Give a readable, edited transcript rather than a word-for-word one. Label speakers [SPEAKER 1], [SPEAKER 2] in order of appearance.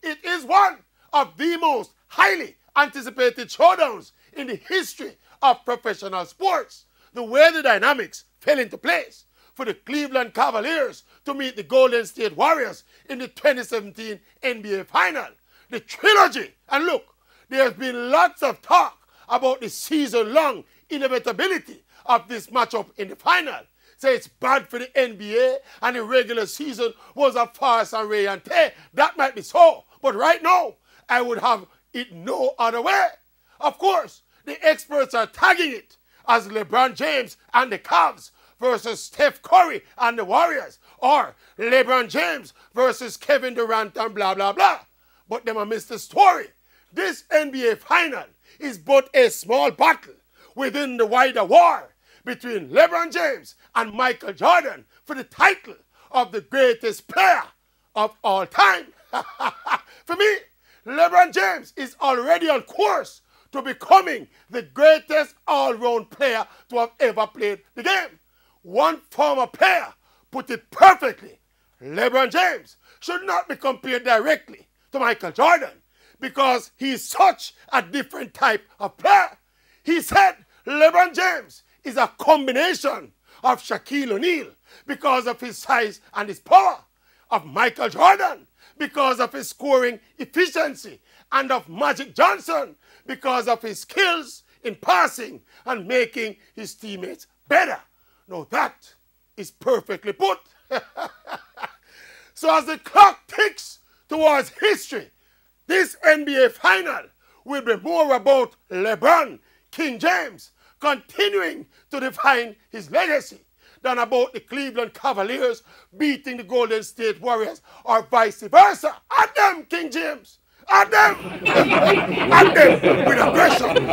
[SPEAKER 1] It is one of the most highly anticipated showdowns in the history of professional sports. The way the dynamics fell into place for the Cleveland Cavaliers to meet the Golden State Warriors in the 2017 NBA Final. The trilogy, and look, there's been lots of talk about the season-long inevitability of this matchup in the final. Say it's bad for the NBA and the regular season was a farce and ray and tear. That might be so, but right now, I would have it no other way. Of course, the experts are tagging it as LeBron James and the Cavs versus Steph Curry and the Warriors, or LeBron James versus Kevin Durant and blah, blah, blah. But them a miss the story. This NBA final is but a small battle within the wider war between LeBron James and Michael Jordan for the title of the greatest player of all time. For me, LeBron James is already on course to becoming the greatest all-round player to have ever played the game. One former player put it perfectly. LeBron James should not be compared directly to Michael Jordan because he is such a different type of player. He said LeBron James is a combination of Shaquille O'Neal because of his size and his power, of Michael Jordan because of his scoring efficiency, and of Magic Johnson because of his skills in passing and making his teammates better. Now that is perfectly put. So as the clock ticks towards history, this NBA final will be more about LeBron, King James, continuing to define his legacy than about the Cleveland Cavaliers beating the Golden State Warriors or vice versa. At them, King James! At them! At them with aggression!